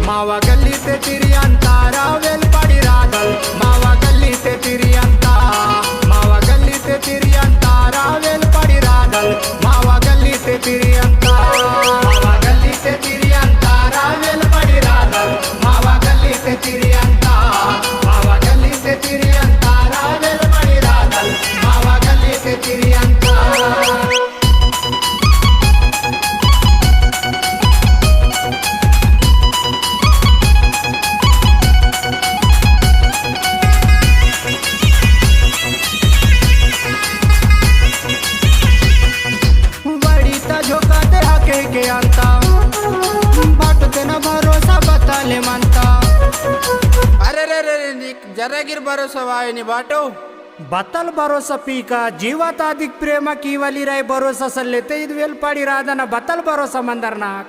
मावा गल्ली ते तिरी अंतारा वेल पड़ी रादल मावा गल्ली ते तिरी अंता मावा गल्ली ते तिरी अंतारा वेल पड़ी रादल मावा गल्ली ते तिरी अंता मावा गल्ली ते तिरी अंतारा वेल पड़ी रादल मावा गल्ली ते तिरी अंता मावा गल्ली ते तिरी अंतारा वेल पड़ी रादल मावा गल्ली ते तिरी अंता के अंता बाटते न भरोसा बताले मानता अरे रे रे रे जरा गिर भरोसा वायनी बाटो बतल भरोसा पीका जीवात अधिक प्रेम कीवली राय भरोसा सल्ले ते वेल पड़ी राधना बतल भरोसा मंदरनाक